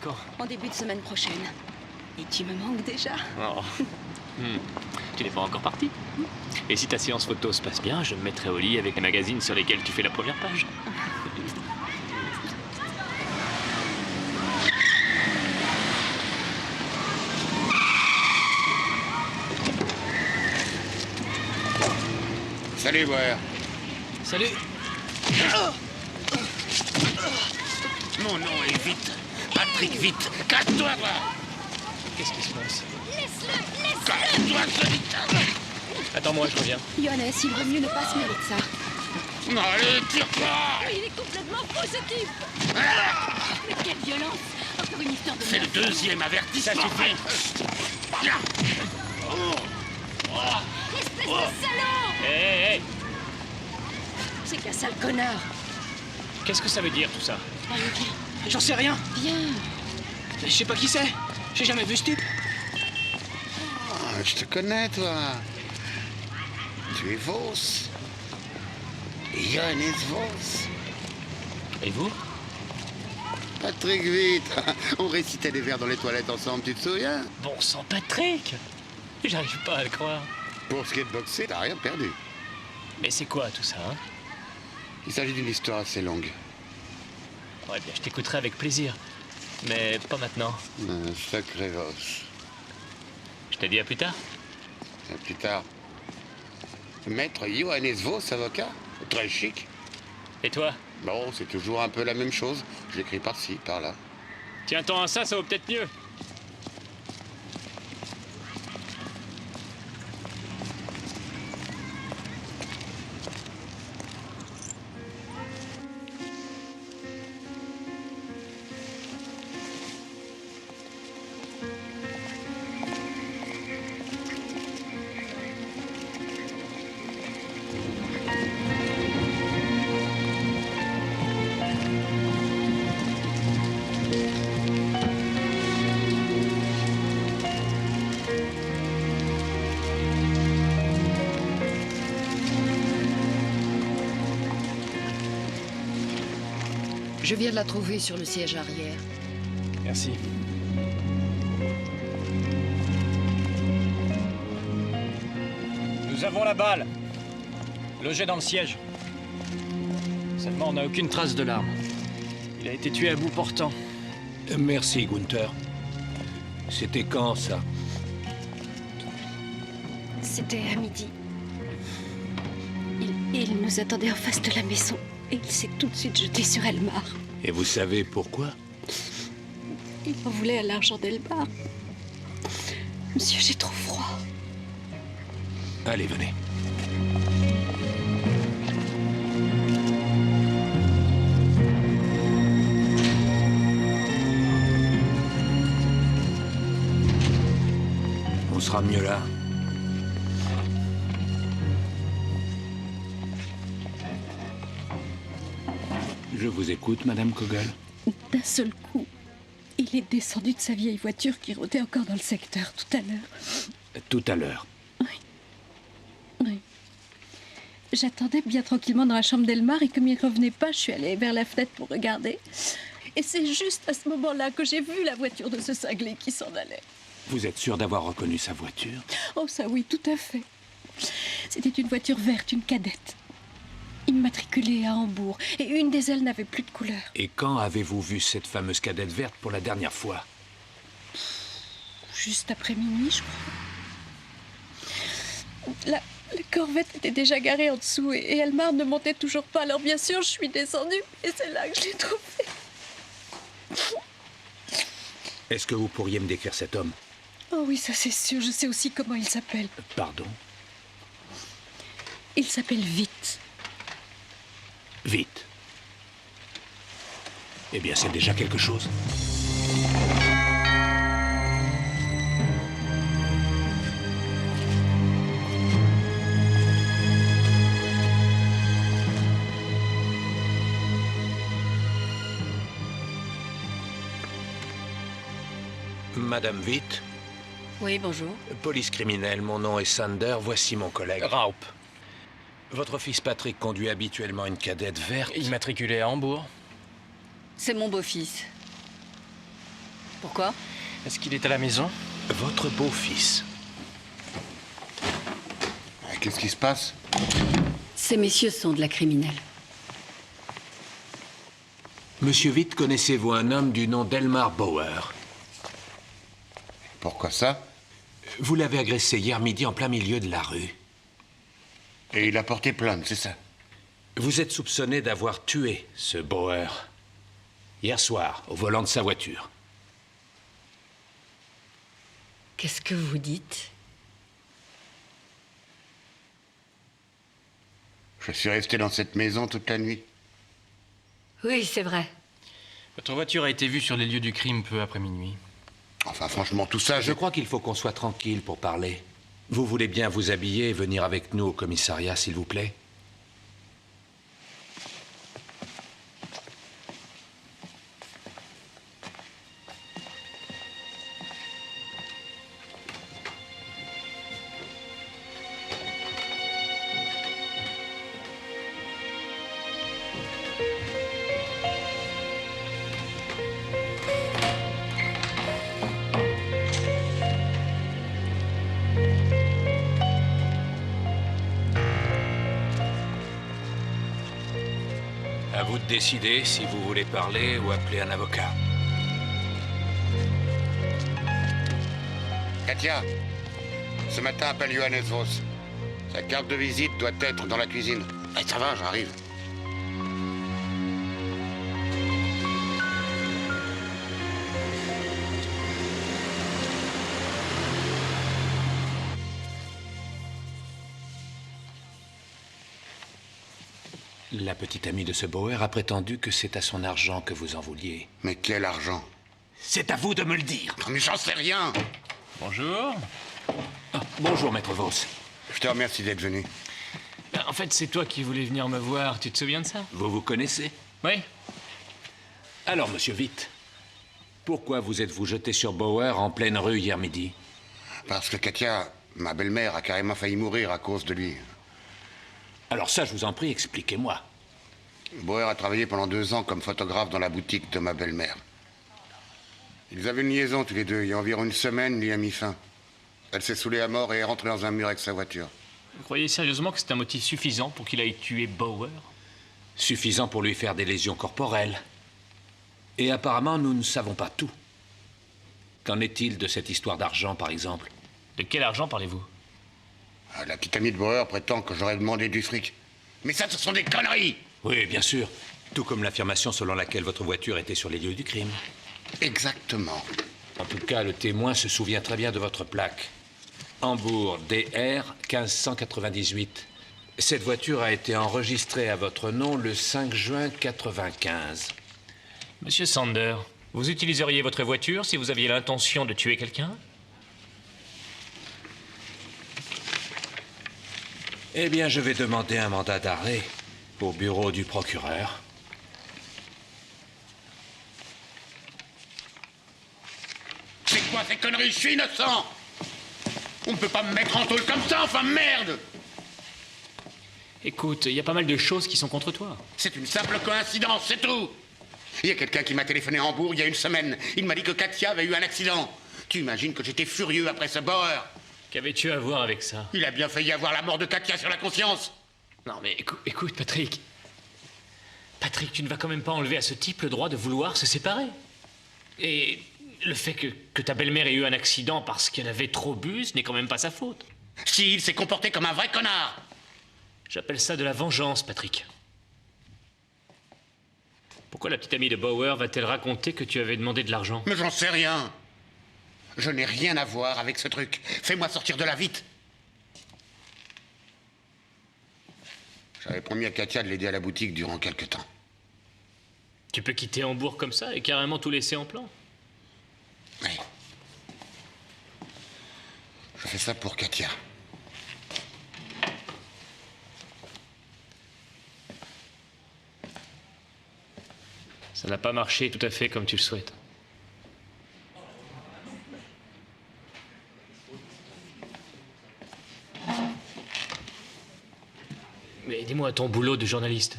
Quand? En début de semaine prochaine. Et tu me manques déjà. Oh. Tu n'es pas encore parti. Et si ta séance photo se passe bien, je me mettrai au lit avec les magazines sur lesquels tu fais la première page. Salut, Boer. Salut. Mon nom est Vite. Patrick Vite. Casse-toi, toi. Qu'est-ce qui se passe? Laisse-le. Casse-toi, solide. Attends-moi, je reviens. Johannes, il vaut mieux ne pas se mêler de ça. Allez, tire-toi. Il est complètement fou, ce type. Mais quelle violence. Encore une histoire de C'est le merde. deuxième avertissement. Ça suffit. Espèce de salaud. Hé, C'est qu'un sale connard. qu'est-ce que ça veut dire, tout ça? Allez, viens. J'en sais rien. Viens. Je sais pas qui c'est. J'ai jamais vu ce type. Ah, je te connais, toi. Tu es Vos. Johannes Vos. Et vous? Patrick Vite. On récitait des vers dans les toilettes ensemble, tu te souviens? Bon sang, Patrick! J'arrive pas à le croire. Pour ce qui est de boxer, t'as rien perdu. Mais c'est quoi tout ça, hein? Il s'agit d'une histoire assez longue. Ouais, bien, je t'écouterai avec plaisir. Mais pas maintenant. Un sacré Vos. Je te dis à plus tard. Et plus tard. Maître Johannes Vos, avocat. Très chic. Et toi? Bon, c'est toujours un peu la même chose. J'écris par-ci, par-là. Tiens-toi à ça vaut peut-être mieux. Je viens de la trouver sur le siège arrière. Merci. Nous avons la balle. Logée dans le siège. Seulement, on n'a aucune trace de l'arme. Il a été tué à bout portant. Merci, Gunther. C'était quand, ça? C'était à midi. Il nous attendait en face de la maison. Et il s'est tout de suite jeté sur Elmar. Et vous savez pourquoi? Il en voulait à l'argent d'Elmar. Monsieur, j'ai trop froid. Allez, venez. On sera mieux là. Je vous écoute, Madame Kogel. D'un seul coup, il est descendu de sa vieille voiture qui rôdait encore dans le secteur tout à l'heure. Tout à l'heure. Oui. J'attendais bien tranquillement dans la chambre d'Elmar et comme il revenait pas, je suis allée vers la fenêtre pour regarder. Et c'est juste à ce moment-là que j'ai vu la voiture de ce cinglé qui s'en allait. Vous êtes sûr d'avoir reconnu sa voiture? Oh ça oui, tout à fait. C'était une voiture verte, une cadette. Immatriculée à Hambourg. Et une des ailes n'avait plus de couleur. Et quand avez-vous vu cette fameuse cadette verte pour la dernière fois? Juste après minuit, je crois. La corvette était déjà garée en dessous et Elmar ne montait toujours pas. Alors bien sûr, je suis descendue et c'est là que je l'ai trouvé. Est-ce que vous pourriez me décrire cet homme? Oh oui, ça c'est sûr. Je sais aussi comment il s'appelle. Pardon? Il s'appelle Vite. Vite. Eh bien, c'est déjà quelque chose. Madame Vite, Oui, bonjour. police criminelle, mon nom est Sander, voici mon collègue. Raup. Votre fils Patrick conduit habituellement une cadette verte. Immatriculé à Hambourg. C'est mon beau-fils. Pourquoi? Est-ce qu'il est à la maison? Votre beau-fils. Qu'est-ce qui se passe? Ces messieurs sont de la criminelle. Monsieur Witt, connaissez-vous un homme du nom d'Elmar Bauer? Pourquoi ça? Vous l'avez agressé hier midi en plein milieu de la rue. Et il a porté plainte, c'est ça? Vous êtes soupçonné d'avoir tué ce Bauer. Hier soir, au volant de sa voiture. Qu'est-ce que vous dites? Je suis resté dans cette maison toute la nuit. Oui, c'est vrai. Votre voiture a été vue sur les lieux du crime peu après minuit. Enfin, franchement, tout ça, Je crois qu'il faut qu'on soit tranquille pour parler. Vous voulez bien vous habiller et venir avec nous au commissariat, s'il vous plaît? À vous de décider si vous voulez parler ou appeler un avocat. Katia, ce matin, appelle Johannes Voss. Sa carte de visite doit être dans la cuisine. Eh, ça va, j'arrive. La petite amie de ce Bauer a prétendu que c'est à son argent que vous en vouliez. Mais quel argent? C'est à vous de me le dire. Mais j'en sais rien. Bonjour. Bonjour, maître Voss. Je te remercie d'être venu. Ben, en fait, c'est toi qui voulais venir me voir. Tu te souviens de ça? Vous vous connaissez? Oui. Alors, monsieur Witt, pourquoi vous êtes-vous jeté sur Bauer en pleine rue hier midi? Parce que Katia, ma belle-mère, a carrément failli mourir à cause de lui. Alors ça, je vous en prie, expliquez-moi. Bauer a travaillé pendant 2 ans comme photographe dans la boutique de ma belle-mère. Ils avaient une liaison tous les deux. Il y a environ une semaine, lui a mis fin. Elle s'est saoulée à mort et est rentrée dans un mur avec sa voiture. Vous croyez sérieusement que c'est un motif suffisant pour qu'il aille tuer Bauer? Suffisant pour lui faire des lésions corporelles. Et apparemment, nous ne savons pas tout. Qu'en est-il de cette histoire d'argent, par exemple? De quel argent parlez-vous? La petite amie de Bauer prétend que j'aurais demandé du fric. Mais ça, ce sont des conneries! Oui, bien sûr. Tout comme l'affirmation selon laquelle votre voiture était sur les lieux du crime. Exactement. En tout cas, le témoin se souvient très bien de votre plaque. Hambourg, DR 1598. Cette voiture a été enregistrée à votre nom le 5 juin 95. Monsieur Sander, vous utiliseriez votre voiture si vous aviez l'intention de tuer quelqu'un? Eh bien, je vais demander un mandat d'arrêt au bureau du procureur. C'est quoi ces conneries? Je suis innocent! On ne peut pas me mettre en tôle comme ça, enfin merde! Écoute, il y a pas mal de choses qui sont contre toi. C'est une simple coïncidence, c'est tout! Il y a quelqu'un qui m'a téléphoné à Hambourg il y a une semaine. Il m'a dit que Katia avait eu un accident. Tu imagines que j'étais furieux après ce Bauer? Qu'avais-tu à voir avec ça? Il a bien failli avoir la mort de Katia sur la conscience. Non mais écoute, Patrick. Patrick, tu ne vas quand même pas enlever à ce type le droit de vouloir se séparer. Et le fait que ta belle-mère ait eu un accident parce qu'elle avait trop bu, ce n'est quand même pas sa faute. Si, il s'est comporté comme un vrai connard. J'appelle ça de la vengeance, Patrick. Pourquoi la petite amie de Bauer va-t-elle raconter que tu avais demandé de l'argent? Mais j'en sais rien. Je n'ai rien à voir avec ce truc. Fais-moi sortir de là vite. J'avais promis à Katia de l'aider à la boutique durant quelque temps. Tu peux quitter Hambourg comme ça et carrément tout laisser en plan? Oui. Je fais ça pour Katia. Ça n'a pas marché tout à fait comme tu le souhaites. Mais dis-moi, ton boulot de journaliste.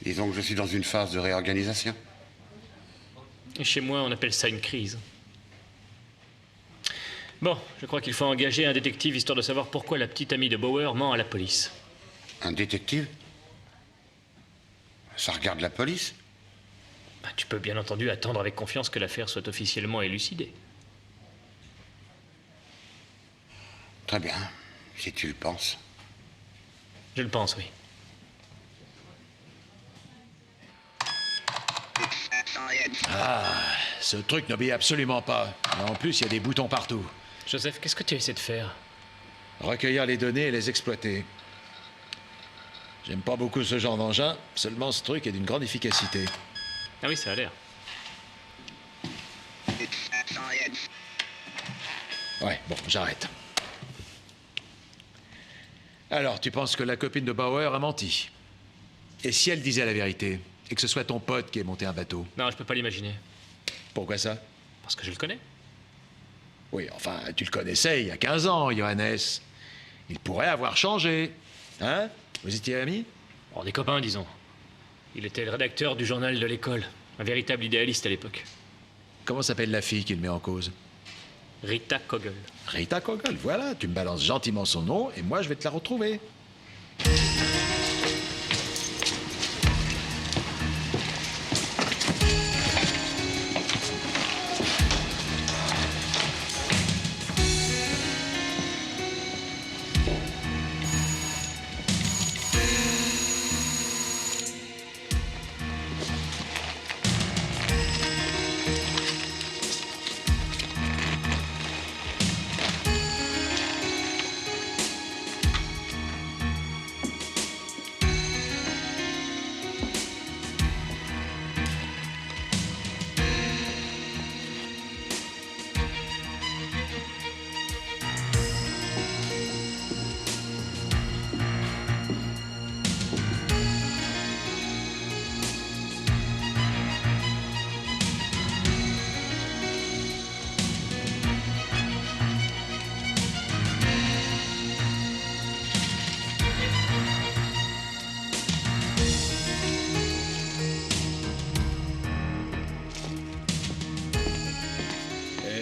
Disons que je suis dans une phase de réorganisation. Et chez moi, on appelle ça une crise. Bon, je crois qu'il faut engager un détective histoire de savoir pourquoi la petite amie de Bauer ment à la police. Un détective? Ça regarde la police? Bah, tu peux bien entendu attendre avec confiance que l'affaire soit officiellement élucidée. Très bien, si tu le penses. Je le pense, oui. Ce truc n'obéit absolument pas. En plus, il y a des boutons partout. Joseph, qu'est-ce que tu essaies de faire? Recueillir les données et les exploiter. J'aime pas beaucoup ce genre d'engin, seulement ce truc est d'une grande efficacité. Ah oui, ça a l'air. Ouais, bon, j'arrête. Alors, tu penses que la copine de Bauer a menti? Et si elle disait la vérité? Et que ce soit ton pote qui ait monté un bateau? Non, je peux pas l'imaginer. Pourquoi ça? Parce que je le connais. Oui, enfin, tu le connaissais il y a 15 ans, Johannes. Il pourrait avoir changé. Hein? Vous étiez amis? On est copains, disons. Il était le rédacteur du journal de l'école. Un véritable idéaliste à l'époque. Comment s'appelle la fille qui le met en cause? Rita Kogel. Rita Kogel, voilà, tu me balances gentiment son nom et moi je vais te la retrouver.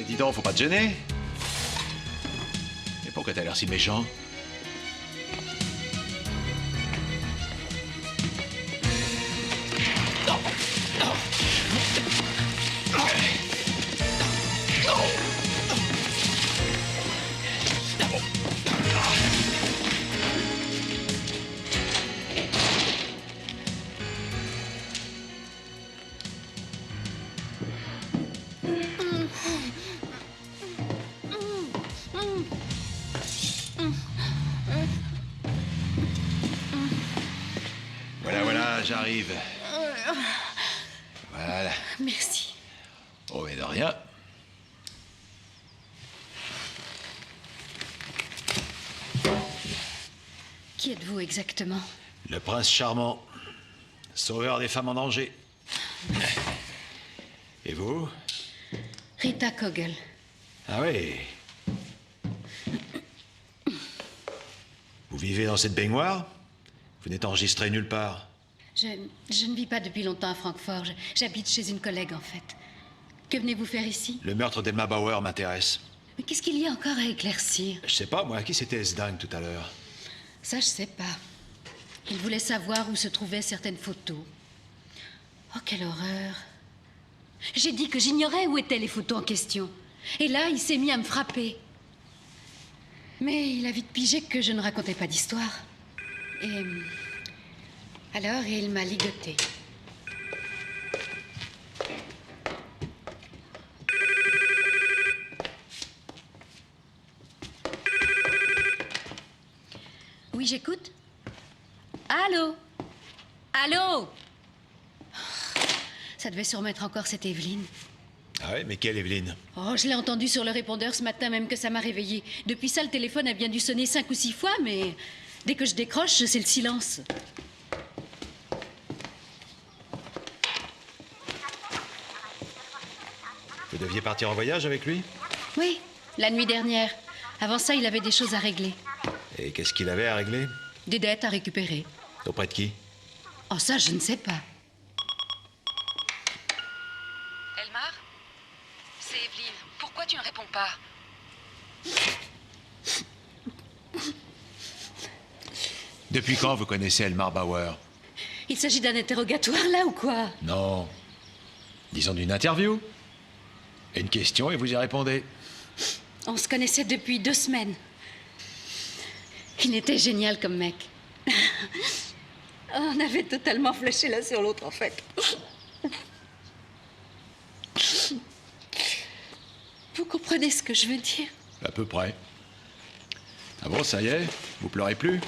Dis donc, faut pas te gêner. Et pourquoi t'as l'air si méchant? Voilà, j'arrive. Voilà. Merci. Oh, mais de rien. Qui êtes-vous exactement? Le prince charmant, sauveur des femmes en danger. Et vous? Rita Kogel. Ah oui. Vous vivez dans cette baignoire? Vous n'êtes enregistré nulle part? Je ne vis pas depuis longtemps à Francfort. J'habite chez une collègue, en fait. Que venez-vous faire ici? Le meurtre d'Elma Bauer m'intéresse. Mais qu'est-ce qu'il y a encore à éclaircir? Je sais pas, moi, qui c'était ce dingue tout à l'heure? Ça, je sais pas. Il voulait savoir où se trouvaient certaines photos. Oh, quelle horreur. J'ai dit que j'ignorais où étaient les photos en question. Et là, il s'est mis à me frapper. Mais il a vite pigé que je ne racontais pas d'histoire. Et... alors, il m'a ligoté. Oui, j'écoute. Allô? Allô? Ça devait sûrement être encore cette Evelyne. Ah ouais, mais quelle Evelyne? Oh, je l'ai entendu sur le répondeur ce matin même que ça m'a réveillée. Depuis ça, le téléphone a bien dû sonner 5 ou 6 fois, mais dès que je décroche, c'est le silence. Vous deviez partir en voyage avec lui? Oui, la nuit dernière. Avant ça, il avait des choses à régler. Et qu'est-ce qu'il avait à régler? Des dettes à récupérer. Auprès de qui? Oh, ça, je ne sais pas. Elmar? Depuis quand vous connaissez Elmar Bauer? Il s'agit d'un interrogatoire, là, ou quoi? Non. Disons d'une interview. Une question et vous y répondez. On se connaissait depuis 2 semaines. Il était génial comme mec. On avait totalement flashé l'un sur l'autre, en fait. Vous comprenez ce que je veux dire? À peu près. Ah bon, ça y est? Vous pleurez plus?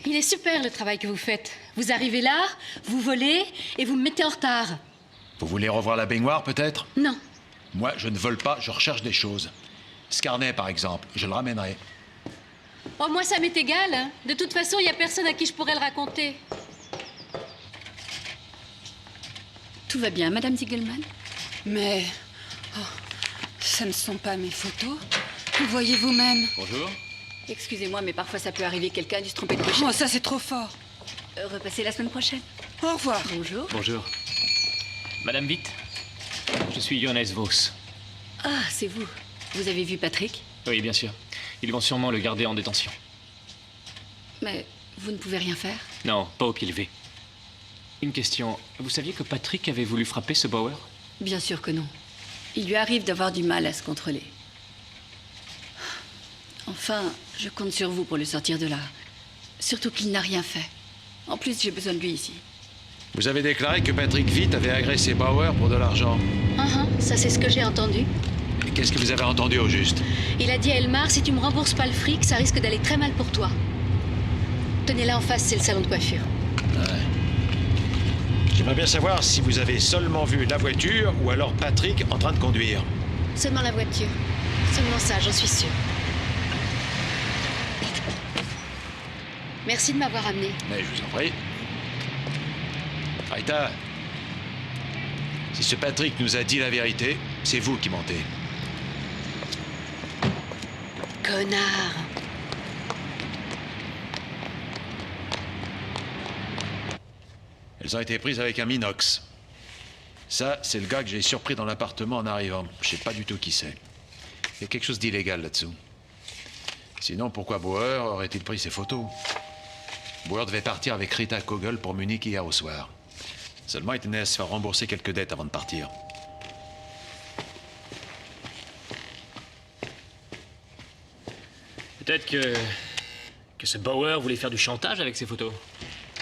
Il est super, le travail que vous faites. Vous arrivez là, vous volez, et vous me mettez en retard. Vous voulez revoir la baignoire, peut-être? Non. Moi, je ne vole pas, je recherche des choses. Ce carnet, par exemple, je le ramènerai. Oh, moi, ça m'est égal, hein. De toute façon, il n'y a personne à qui je pourrais le raconter. Tout va bien, Madame Ziegelman? Mais... oh, ça ne sont pas mes photos. Vous voyez vous-même. Bonjour. Excusez-moi, mais parfois ça peut arriver, quelqu'un a dû se tromper de pochette. Oh, ça c'est trop fort. Repassez la semaine prochaine. Au revoir. Bonjour. Bonjour. Madame Witt, je suis Johannes Vos. Ah, c'est vous. Vous avez vu Patrick? Oui, bien sûr. Ils vont sûrement le garder en détention. Mais vous ne pouvez rien faire? Non, pas au pied levé. Une question. Vous saviez que Patrick avait voulu frapper ce Bauer? Bien sûr que non. Il lui arrive d'avoir du mal à se contrôler. Enfin, je compte sur vous pour le sortir de là. Surtout qu'il n'a rien fait. En plus, j'ai besoin de lui ici. Vous avez déclaré que Patrick Witt avait agressé Bauer pour de l'argent. Ça c'est ce que j'ai entendu. Et qu'est-ce que vous avez entendu au juste? Il a dit à Elmar, si tu me rembourses pas le fric, ça risque d'aller très mal pour toi. Tenez, là en face, c'est le salon de coiffure. J'aimerais bien savoir si vous avez seulement vu la voiture ou alors Patrick en train de conduire. Seulement la voiture. Seulement ça, j'en suis sûre. Merci de m'avoir amené. Mais je vous en prie. Rita, si ce Patrick nous a dit la vérité, c'est vous qui mentez. Connard. Elles ont été prises avec un Minox. Ça, c'est le gars que j'ai surpris dans l'appartement en arrivant. Je sais pas du tout qui c'est. Il y a quelque chose d'illégal là-dessous. Sinon, pourquoi Bauer aurait-il pris ces photos? Bauer devait partir avec Rita Kogel pour Munich hier au soir. Seulement, il tenait à se faire rembourser quelques dettes avant de partir. Peut-être que ce Bauer voulait faire du chantage avec ses photos.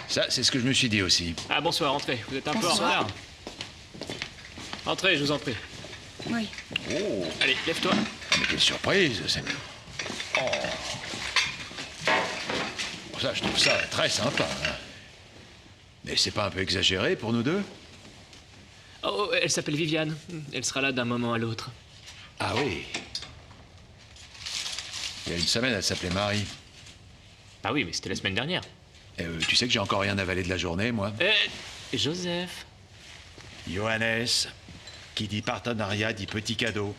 Ça, c'est ce que je me suis dit aussi. Ah, bonsoir, entrez. Vous êtes un peu en retard. Entrez, je vous en prie. Oui. Oh, Allez, lève-toi. mais quelle surprise! Oh. Ça, je trouve ça très sympa. Hein. Mais c'est pas un peu exagéré pour nous deux? Oh, elle s'appelle Viviane. Elle sera là d'un moment à l'autre. Ah oui. Il y a une semaine, elle s'appelait Marie. Ah oui, mais c'était la semaine dernière. Tu sais que j'ai encore rien avalé de la journée, moi? Joseph. Johannes, qui dit partenariat dit petit cadeau.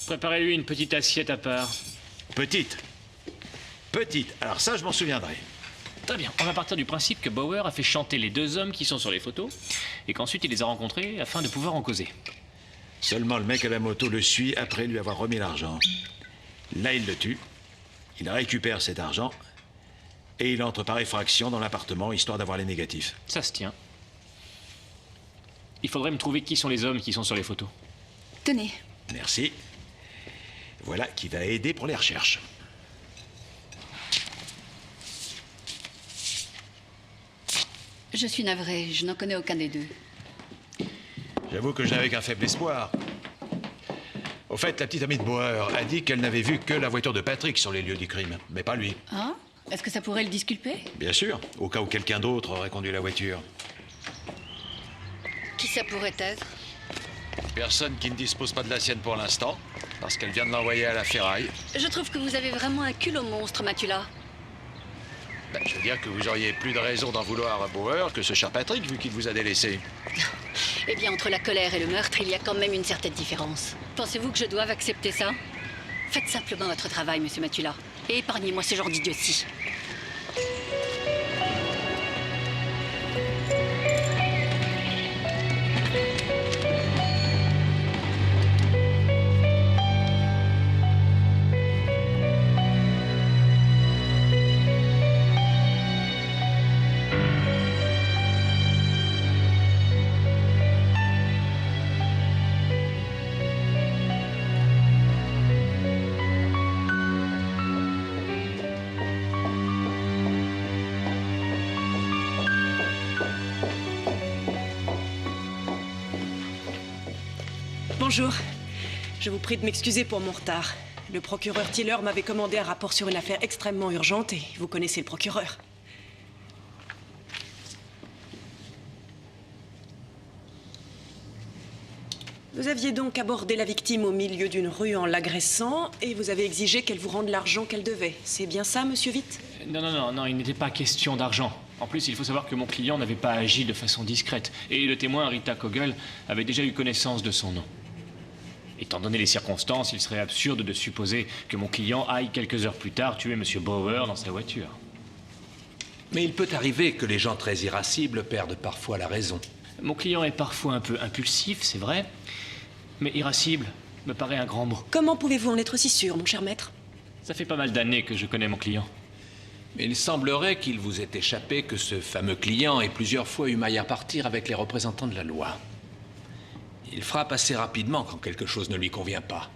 Préparez-lui une petite assiette à part. Petite. Petite. Alors ça, je m'en souviendrai. Très bien. On va partir du principe que Bauer a fait chanter les 2 hommes qui sont sur les photos et qu'ensuite il les a rencontrés afin de pouvoir en causer. Seulement, le mec à la moto le suit après lui avoir remis l'argent. Là, il le tue. Il récupère cet argent et il entre par effraction dans l'appartement, histoire d'avoir les négatifs. Ça se tient. Il faudrait me trouver qui sont les hommes qui sont sur les photos. Tenez. Merci. Voilà qui va aider pour les recherches. Je suis navrée, je n'en connais aucun des deux. J'avoue que je n'avais qu'un faible espoir. Au fait, la petite amie de Bauer a dit qu'elle n'avait vu que la voiture de Patrick sur les lieux du crime, mais pas lui. Hein? Est-ce que ça pourrait le disculper? Bien sûr, au cas où quelqu'un d'autre aurait conduit la voiture. Qui ça pourrait être? Personne qui ne dispose pas de la sienne pour l'instant, parce qu'elle vient de l'envoyer à la ferraille. Je trouve que vous avez vraiment un culot monstre, Matula. Je veux dire que vous auriez plus de raison d'en vouloir à Bauer que ce cher Patrick, vu qu'il vous a délaissé. Eh bien, entre la colère et le meurtre, il y a quand même une certaine différence. Pensez-vous que je doive accepter ça? Faites simplement votre travail, monsieur Matula. Et épargnez-moi ce genre d'idiotie. Bonjour. Je vous prie de m'excuser pour mon retard. Le procureur Tiller m'avait commandé un rapport sur une affaire extrêmement urgente et vous connaissez le procureur. Vous aviez donc abordé la victime au milieu d'une rue en l'agressant et vous avez exigé qu'elle vous rende l'argent qu'elle devait. C'est bien ça, monsieur Witt? Non, il n'était pas question d'argent. En plus, il faut savoir que mon client n'avait pas agi de façon discrète. Et le témoin, Rita Kogel, avait déjà eu connaissance de son nom. Étant donné les circonstances, il serait absurde de supposer que mon client aille quelques heures plus tard tuer M. Bauer dans sa voiture. Mais il peut arriver que les gens très irascibles perdent parfois la raison. Mon client est parfois un peu impulsif, c'est vrai, mais irascible me paraît un grand mot. Comment pouvez-vous en être si sûr, mon cher maître? Ça fait pas mal d'années que je connais mon client. Mais il semblerait qu'il vous ait échappé que ce fameux client ait plusieurs fois eu maille à partir avec les représentants de la loi. Il frappe assez rapidement quand quelque chose ne lui convient pas.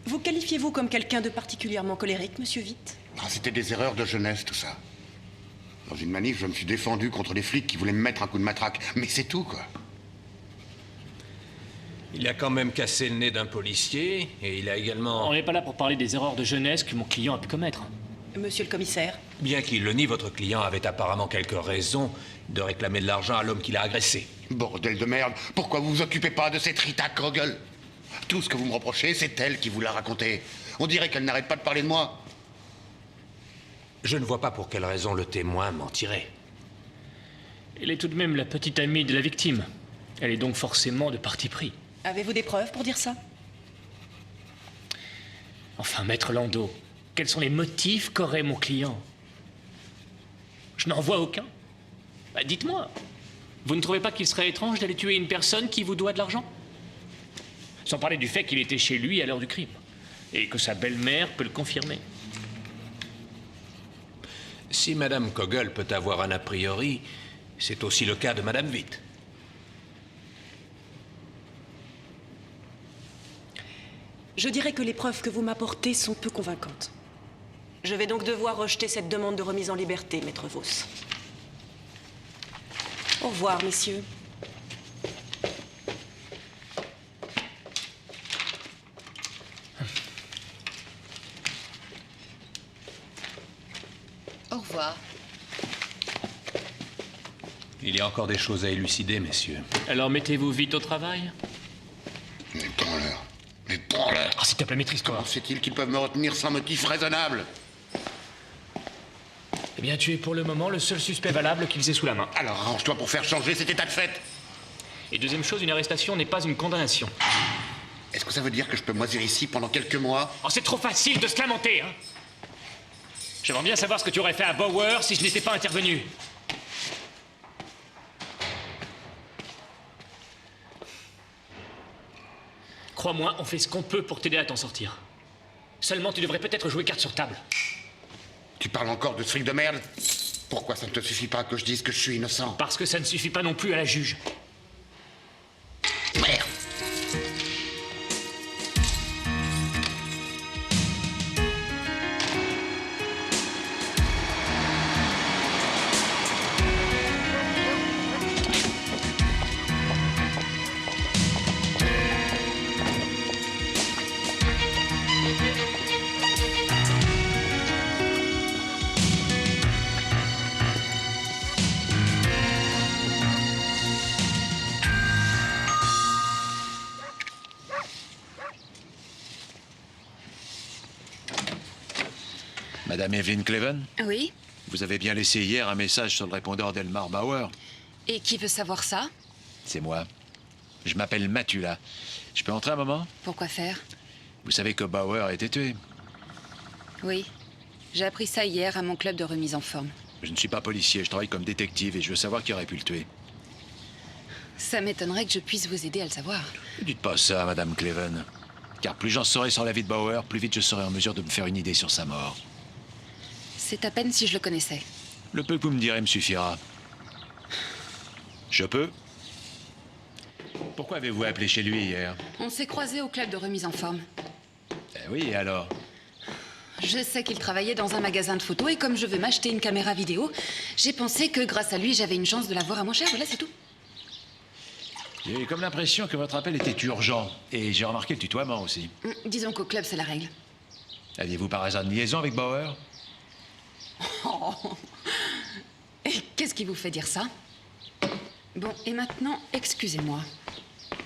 Vous qualifiez-vous comme quelqu'un de particulièrement colérique, monsieur Witt? Ah, c'était des erreurs de jeunesse, tout ça. Dans une manif, je me suis défendu contre les flics qui voulaient me mettre un coup de matraque. Mais c'est tout, quoi. Il a quand même cassé le nez d'un policier et il a également... On n'est pas là pour parler des erreurs de jeunesse que mon client a pu commettre. Monsieur le commissaire? Bien qu'il le nie, votre client avait apparemment quelques raisons de réclamer de l'argent à l'homme qui l'a agressé. Bordel de merde, pourquoi vous vous occupez pas de cette Rita Kogel? Tout ce que vous me reprochez, c'est elle qui vous l'a raconté. On dirait qu'elle n'arrête pas de parler de moi. Je ne vois pas pour quelle raison le témoin mentirait. Elle est tout de même la petite amie de la victime. Elle est donc forcément de parti pris. Avez-vous des preuves pour dire ça? Enfin, maître Landau, quels sont les motifs qu'aurait mon client? Je n'en vois aucun. Bah, dites-moi, vous ne trouvez pas qu'il serait étrange d'aller tuer une personne qui vous doit de l'argent? Sans parler du fait qu'il était chez lui à l'heure du crime. Et que sa belle-mère peut le confirmer. Si Madame Kogel peut avoir un a priori, c'est aussi le cas de Madame Witt. Je dirais que les preuves que vous m'apportez sont peu convaincantes. Je vais donc devoir rejeter cette demande de remise en liberté, maître Voss. Au revoir, messieurs. Au revoir. Il y a encore des choses à élucider, messieurs. Alors mettez-vous vite au travail. Mais prends-leur. Mais prends-leur. Ah, s'il te plaît, maîtrise-toi. Comment c'est-il qu'ils peuvent me retenir sans motif raisonnable? Eh bien, tu es pour le moment le seul suspect valable qu'ils aient sous la main. Alors arrange-toi pour faire changer cet état de fait. Et deuxième chose, une arrestation n'est pas une condamnation. Est-ce que ça veut dire que je peux moisir ici pendant quelques mois? Oh, c'est trop facile de se lamenter, hein. J'aimerais bien savoir ce que tu aurais fait à Bauer si je n'étais pas intervenu. Crois-moi, on fait ce qu'on peut pour t'aider à t'en sortir. Seulement, tu devrais peut-être jouer carte sur table. Tu parles encore de ce fric de merde? Pourquoi ça ne te suffit pas que je dise que je suis innocent? Parce que ça ne suffit pas non plus à la juge. Merde! Madame Evelyn Cleven, Oui? vous avez bien laissé hier un message sur le répondeur d'Elmar Bauer. Et qui veut savoir ça? C'est moi. Je m'appelle Matula. Je peux entrer un moment? Pourquoi faire? Vous savez que Bauer a été tué. Oui. J'ai appris ça hier à mon club de remise en forme. Je ne suis pas policier, je travaille comme détective et je veux savoir qui aurait pu le tuer. Ça m'étonnerait que je puisse vous aider à le savoir. Ne dites pas ça, Madame Cleven. Car plus j'en saurai sur la vie de Bauer, plus vite je serai en mesure de me faire une idée sur sa mort. C'est à peine si je le connaissais. Le peu que vous me direz me suffira. Je peux? Pourquoi avez-vous appelé chez lui hier? On s'est croisés au club de remise en forme. Oui, et alors? Je sais qu'il travaillait dans un magasin de photos et comme je veux m'acheter une caméra vidéo, j'ai pensé que grâce à lui, j'avais une chance de la voir à moins cher. Voilà, c'est tout. J'ai eu comme l'impression que votre appel était urgent. Et j'ai remarqué le tutoiement aussi. Disons qu'au club, c'est la règle. Aviez-vous par hasard une liaison avec Bauer? Oh. Et qu'est-ce qui vous fait dire ça? Bon, et maintenant, excusez-moi.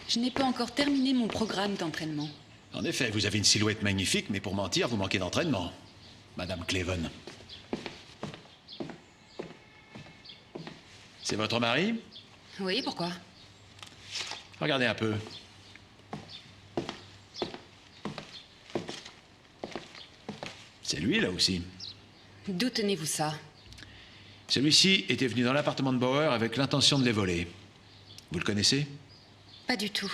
Je n'ai pas encore terminé mon programme d'entraînement. En effet, vous avez une silhouette magnifique, mais pour mentir, vous manquez d'entraînement, Madame Cleven. C'est votre mari? Oui, pourquoi? Regardez un peu. C'est lui, là aussi. D'où tenez-vous ça? Celui-ci était venu dans l'appartement de Bauer avec l'intention de les voler. Vous le connaissez? Pas du tout.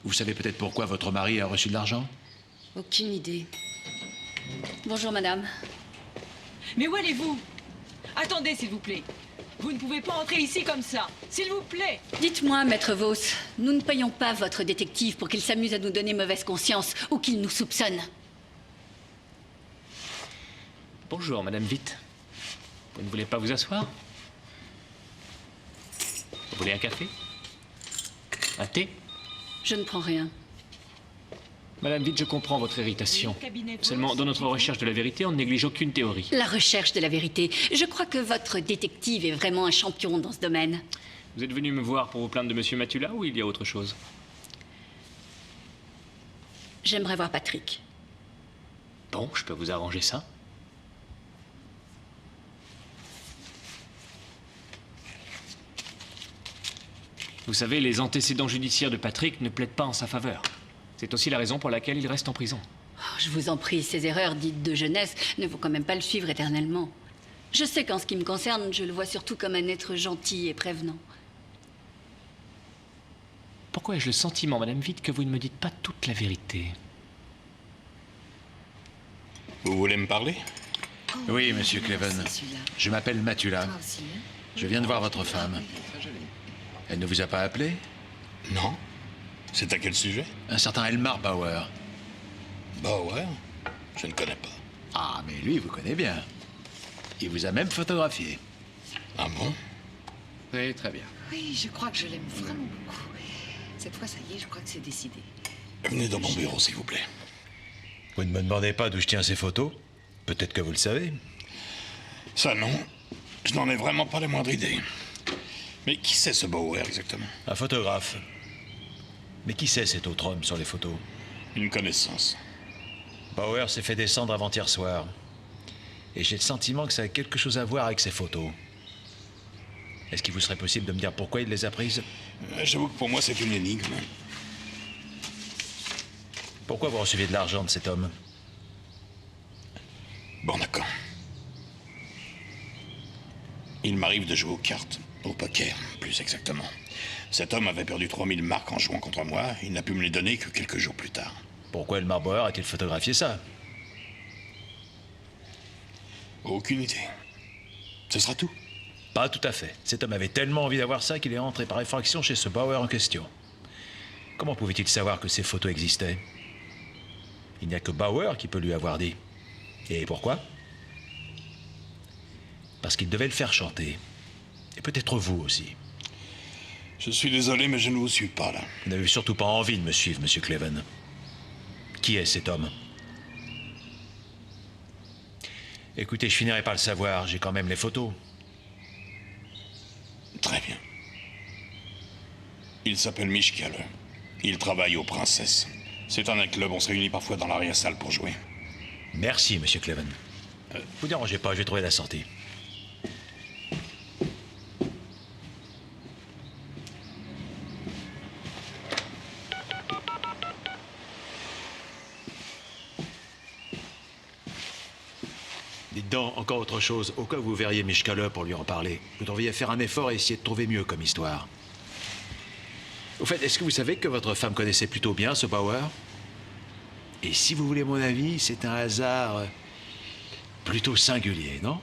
Vous savez peut-être pourquoi votre mari a reçu de l'argent? Aucune idée. Bonjour, madame. Mais où allez-vous? Attendez, s'il vous plaît. Vous ne pouvez pas entrer ici comme ça. S'il vous plaît. Dites-moi, maître Vos, nous ne payons pas votre détective pour qu'il s'amuse à nous donner mauvaise conscience ou qu'il nous soupçonne. Bonjour, Madame Witt. Vous ne voulez pas vous asseoir? Vous voulez un café? Un thé? Je ne prends rien. Madame Witt, je comprends votre irritation. Seulement, dans notre recherche de la vérité, on ne néglige aucune théorie. La recherche de la vérité. Je crois que votre détective est vraiment un champion dans ce domaine. Vous êtes venu me voir pour vous plaindre de Monsieur Matula ou il y a autre chose? J'aimerais voir Patrick. Bon, je peux vous arranger ça. Vous savez, les antécédents judiciaires de Patrick ne plaident pas en sa faveur. C'est aussi la raison pour laquelle il reste en prison. Oh, je vous en prie, ces erreurs dites de jeunesse ne vont quand même pas le suivre éternellement. Je sais qu'en ce qui me concerne, je le vois surtout comme un être gentil et prévenant. Pourquoi ai-je le sentiment, Madame Witt, que vous ne me dites pas toute la vérité? Vous voulez me parler? Oui, Monsieur Cleven. Je m'appelle Matula. Je viens de voir votre femme. Elle ne vous a pas appelé? Non. C'est à quel sujet? Un certain Elmar Bauer. Bauer? Je ne connais pas. Ah, mais lui, vous connaissez bien. Il vous a même photographié. Ah bon? Oui, très bien. Oui, je crois que je l'aime vraiment beaucoup. Cette fois, ça y est, je crois que c'est décidé. Venez dans mon bureau, s'il vous plaît. Vous ne me demandez pas d'où je tiens ces photos? Peut-être que vous le savez. Ça, non. Je n'en ai vraiment pas la moindre idée. Mais qui c'est ce Bauer, exactement? Un photographe. Mais qui c'est cet autre homme sur les photos? Une connaissance. Bauer s'est fait descendre avant-hier soir. Et j'ai le sentiment que ça a quelque chose à voir avec ces photos. Est-ce qu'il vous serait possible de me dire pourquoi il les a prises? J'avoue que pour moi, c'est une énigme. Pourquoi vous receviez de l'argent de cet homme? Bon, d'accord. Il m'arrive de jouer aux cartes, au poker, plus exactement. Cet homme avait perdu 3000 marks en jouant contre moi. Il n'a pu me les donner que quelques jours plus tard. Pourquoi Elmar Bauer a-t-il photographié ça? Aucune idée. Ce sera tout. Pas tout à fait. Cet homme avait tellement envie d'avoir ça qu'il est rentré par effraction chez ce Bauer en question. Comment pouvait-il savoir que ces photos existaient? Il n'y a que Bauer qui peut lui avoir dit. Et pourquoi? Parce qu'il devait le faire chanter. Et peut-être vous aussi. Je suis désolé, mais je ne vous suis pas, là. Vous n'avez surtout pas envie de me suivre, Monsieur Cleven. Qui est cet homme? Écoutez, je finirai par le savoir. J'ai quand même les photos. Très bien. Il s'appelle Michkal. Il travaille aux Princesses. C'est un club, on se réunit parfois dans l'arrière-salle pour jouer. Merci, Monsieur Cleven. Vous dérangez pas, je vais trouver la sortie. Dites donc, encore autre chose. Au cas où vous verriez Michkal pour lui en parler, vous devriez faire un effort et essayer de trouver mieux comme histoire. Au fait, est-ce que vous savez que votre femme connaissait plutôt bien ce Bauer? Et si vous voulez mon avis, c'est un hasard plutôt singulier, non?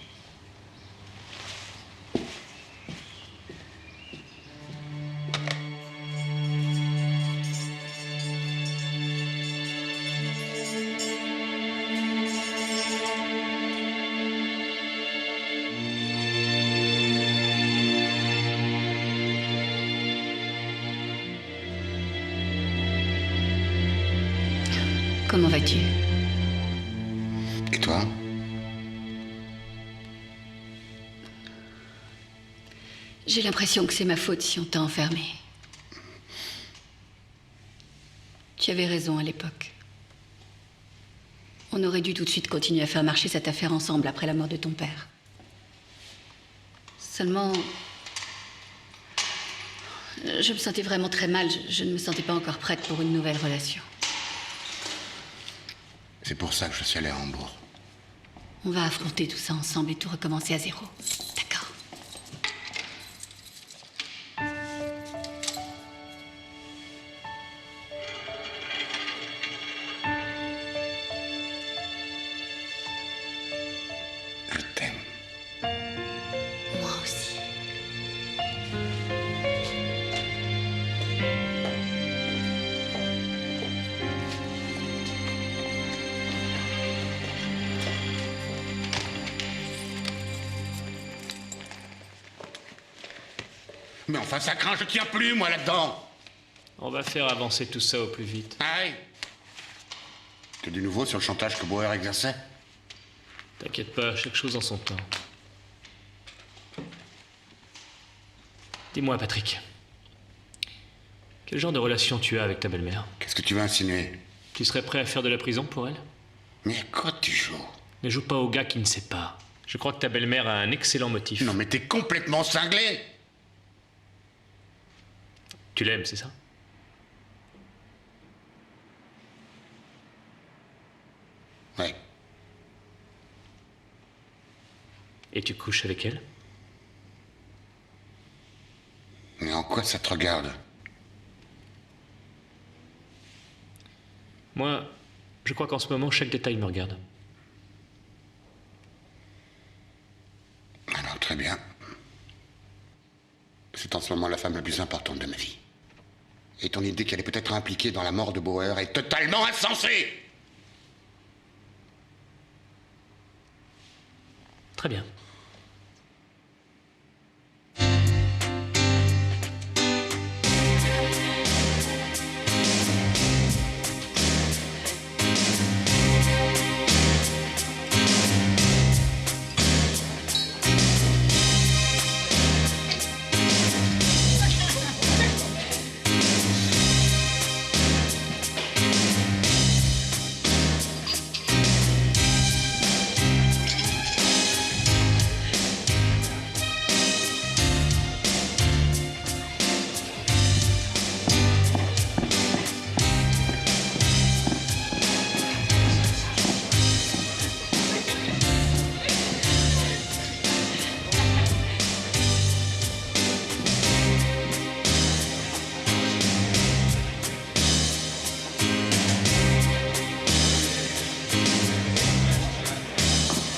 Comment vas-tu? Et toi? J'ai l'impression que c'est ma faute si on t'a enfermé. Tu avais raison à l'époque. On aurait dû tout de suite continuer à faire marcher cette affaire ensemble après la mort de ton père. Seulement... je me sentais vraiment très mal. Je ne me sentais pas encore prête pour une nouvelle relation. C'est pour ça que je suis allé à Hambourg. On va affronter tout ça ensemble et tout recommencer à zéro. D'accord? Je t'aime. Moi aussi. Mais enfin, ça craint, je tiens plus, moi, là-dedans. On va faire avancer tout ça au plus vite. Aïe. Que du nouveau sur le chantage que Bauer exerçait? T'inquiète pas, chaque chose en son temps. Dis-moi, Patrick. Quel genre de relation tu as avec ta belle-mère? Qu'est-ce que tu veux insinuer? Tu serais prêt à faire de la prison pour elle? Mais à quoi tu joues? Ne joue pas au gars qui ne sait pas. Je crois que ta belle-mère a un excellent motif. Non, mais t'es complètement cinglé. Tu l'aimes, c'est ça? Ouais. Et tu couches avec elle? Mais en quoi ça te regarde? Moi, je crois qu'en ce moment, chaque détail me regarde. Alors, très bien. C'est en ce moment la femme la plus importante de ma vie. Et ton idée qu'elle est peut-être impliquée dans la mort de Bauer est totalement insensée! Très bien.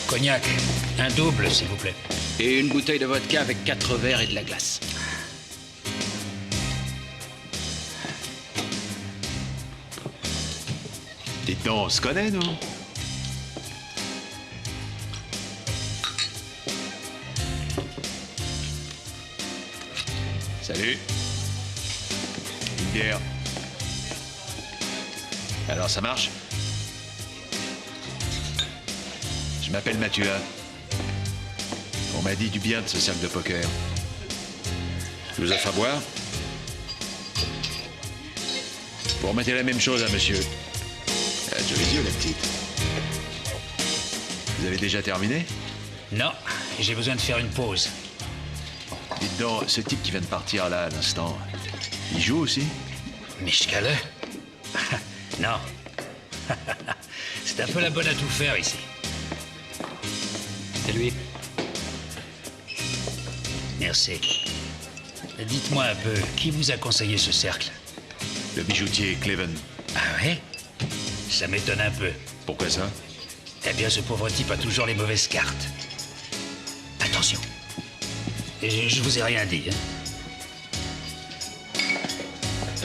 Cognac, un double, s'il vous plaît. Et une bouteille de vodka avec 4 verres et de la glace. Dites donc, on se connaît, nous? Salut. Une bière. Alors, ça marche? Je m'appelle Mathieu. On m'a dit du bien de ce cercle de poker. Je vous offre à boire? Vous remettez la même chose à monsieur. Elle a de jolis yeux, la petite. Vous avez déjà terminé? Non, j'ai besoin de faire une pause. Dites donc, ce type qui vient de partir là, à l'instant, il joue aussi? Michkale? Non. C'est un peu la bonne à tout faire ici. C'est lui. Merci. Dites-moi un peu, qui vous a conseillé ce cercle? Le bijoutier Cleven. Ah ouais? Ça m'étonne un peu. Pourquoi ça? Eh bien, ce pauvre type a toujours les mauvaises cartes. Attention. Et je vous ai rien dit, hein?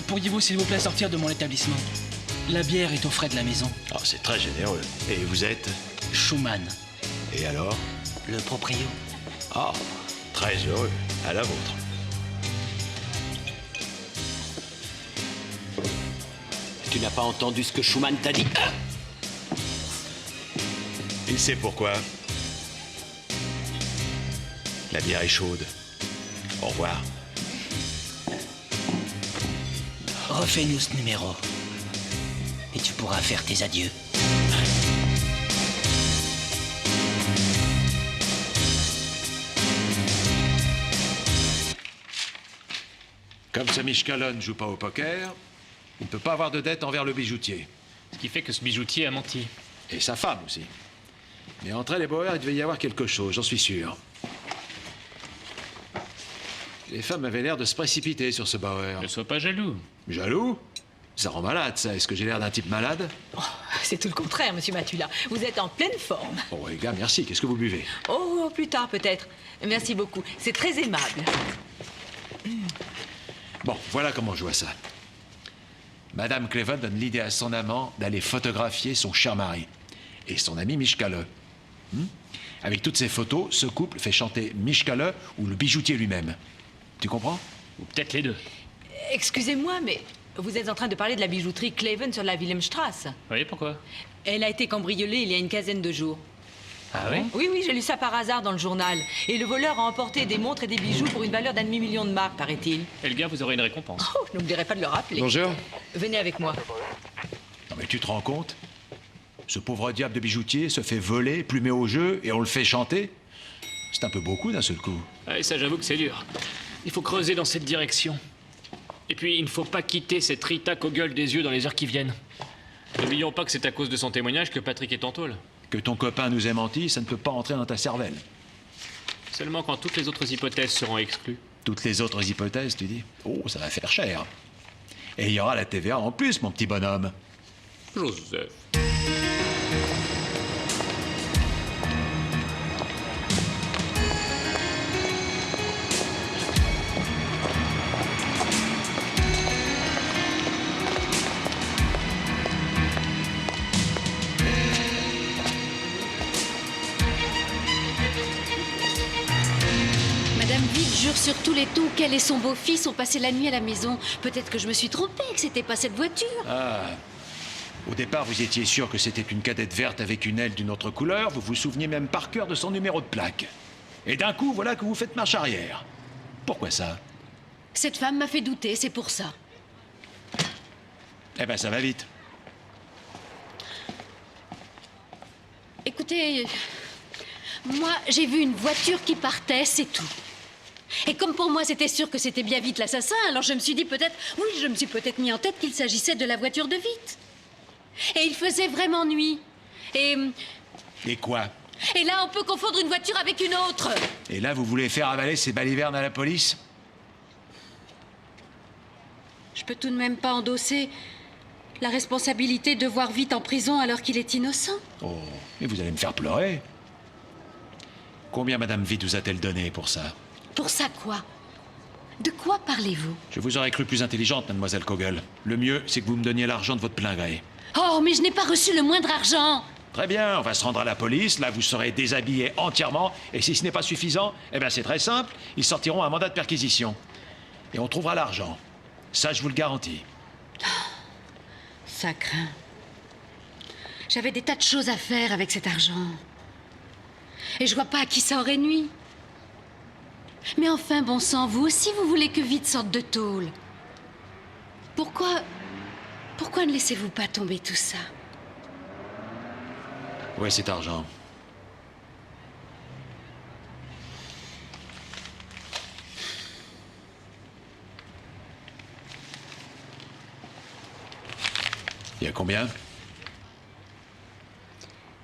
Pourriez-vous, s'il vous plaît, sortir de mon établissement? La bière est aux frais de la maison. Oh, c'est très généreux. Et vous êtes? Schumann. Et alors? Le proprio. Ah, très heureux. À la vôtre. Tu n'as pas entendu ce que Schumann t'a dit? Il sait pourquoi. La bière est chaude. Au revoir. Refais-nous ce numéro. Et tu pourras faire tes adieux. Comme ce Mishkala ne joue pas au poker, il ne peut pas avoir de dette envers le bijoutier. Ce qui fait que ce bijoutier a menti. Et sa femme aussi. Mais entre elle et Bauer, il devait y avoir quelque chose, j'en suis sûr. Les femmes avaient l'air de se précipiter sur ce Bauer. Ne sois pas jaloux. Jaloux? Ça rend malade, ça. Est-ce que j'ai l'air d'un type malade? Oh, c'est tout le contraire, monsieur Matula. Vous êtes en pleine forme. Oh, les gars, merci. Qu'est-ce que vous buvez? Oh, plus tard peut-être. Merci beaucoup. C'est très aimable. Bon, voilà comment je vois ça. Madame Cleven donne l'idée à son amant d'aller photographier son cher mari et son ami Mishkala. Avec toutes ces photos, ce couple fait chanter Mishkala ou le bijoutier lui-même. Tu comprends? Ou peut-être les deux. Excusez-moi, mais vous êtes en train de parler de la bijouterie Cleven sur la Wilhelmstrasse. Oui, pourquoi? Elle a été cambriolée il y a une quinzaine de jours. Ah oui? Oui, j'ai lu ça par hasard dans le journal. Et le voleur a emporté des montres et des bijoux pour une valeur d'1 demi-million de marks, paraît-il. Et le gars, vous aurez une récompense. Oh, je n'oublierai pas de le rappeler. Bonjour. Venez avec moi. Non mais tu te rends compte? Ce pauvre diable de bijoutier se fait voler, plumer au jeu, et on le fait chanter? C'est un peu beaucoup d'un seul coup. Ah, et ça, j'avoue que c'est dur. Il faut creuser dans cette direction. Et puis, il ne faut pas quitter cette Rita qu'aux gueules des yeux dans les heures qui viennent. N'oublions pas que c'est à cause de son témoignage que Patrick est en tôle. Que ton copain nous ait menti, ça ne peut pas entrer dans ta cervelle. Seulement quand toutes les autres hypothèses seront exclues. Toutes les autres hypothèses, tu dis? Oh, ça va faire cher. Et il y aura la TVA en plus, mon petit bonhomme. Joseph. Madame Vite jure sur tous les tons qu'elle et son beau-fils ont passé la nuit à la maison. Peut-être que je me suis trompée, que c'était pas cette voiture. Ah. Au départ, vous étiez sûr que c'était une cadette verte avec une aile d'une autre couleur. Vous vous souveniez même par cœur de son numéro de plaque. Et d'un coup, voilà que vous faites marche arrière. Pourquoi ça? Cette femme m'a fait douter, c'est pour ça. Eh ben, ça va vite. Écoutez, moi, j'ai vu une voiture qui partait, c'est tout. Et comme pour moi, c'était sûr que c'était bien Vite l'assassin, alors je me suis dit peut-être... Oui, je me suis peut-être mis en tête qu'il s'agissait de la voiture de Vite. Et il faisait vraiment nuit. Et quoi? Et là, on peut confondre une voiture avec une autre. Et là, vous voulez faire avaler ces balivernes à la police? Je peux tout de même pas endosser la responsabilité de voir Vite en prison alors qu'il est innocent. Oh, mais vous allez me faire pleurer. Combien Madame Vite vous a-t-elle donné pour ça? Pour ça quoi? De quoi parlez-vous? Je vous aurais cru plus intelligente, mademoiselle Kogel. Le mieux, c'est que vous me donniez l'argent de votre plein gré. Oh, mais je n'ai pas reçu le moindre argent. Très bien, on va se rendre à la police. Là, vous serez déshabillé entièrement. Et si ce n'est pas suffisant, eh bien, c'est très simple. Ils sortiront un mandat de perquisition. Et on trouvera l'argent. Ça, je vous le garantis. Ça craint. J'avais des tas de choses à faire avec cet argent. Et je vois pas à qui ça aurait nui. Mais enfin, bon sang, vous aussi, vous voulez que Vite sorte de tôle. Pourquoi ne laissez-vous pas tomber tout ça? Ouais, cet argent. Il y a combien?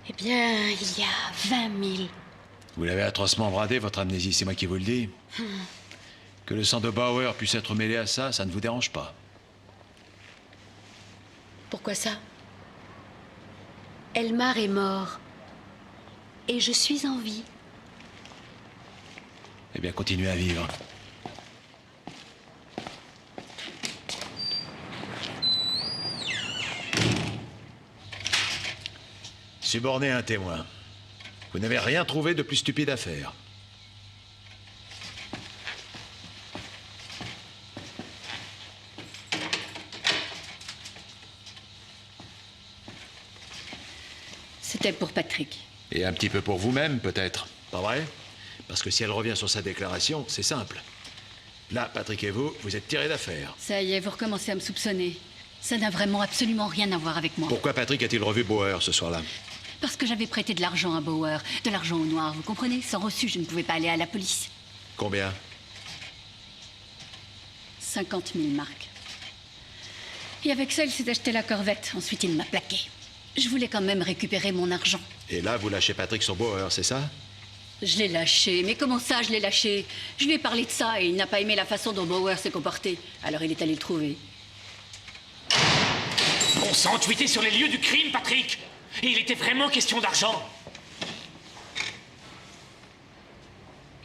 Eh bien, il y a 20 000. Vous l'avez atrocement bradé, votre amnésie, c'est moi qui vous le dis. Que le sang de Bauer puisse être mêlé à ça, ça ne vous dérange pas. Pourquoi ça? Elmar est mort. Et je suis en vie. Eh bien, continuez à vivre. Suborner un témoin. Vous n'avez rien trouvé de plus stupide à faire. C'était pour Patrick. Et un petit peu pour vous-même, peut-être. Pas vrai? Parce que si elle revient sur sa déclaration, c'est simple. Là, Patrick et vous, vous êtes tirés d'affaire. Ça y est, vous recommencez à me soupçonner. Ça n'a vraiment absolument rien à voir avec moi. Pourquoi Patrick a-t-il revu Bauer ce soir-là? Parce que j'avais prêté de l'argent à Bauer. De l'argent au noir, vous comprenez? Sans reçu, je ne pouvais pas aller à la police. Combien? 50 000 marks. Et avec ça, il s'est acheté la corvette. Ensuite, il m'a plaqué. Je voulais quand même récupérer mon argent. Et là, vous lâchez Patrick sur Bauer, c'est ça? Je l'ai lâché. Mais comment ça, je l'ai lâché? Je lui ai parlé de ça et il n'a pas aimé la façon dont Bauer s'est comporté. Alors il est allé le trouver. Bon sang, tu étais sur les lieux du crime, Patrick! Et il était vraiment question d'argent!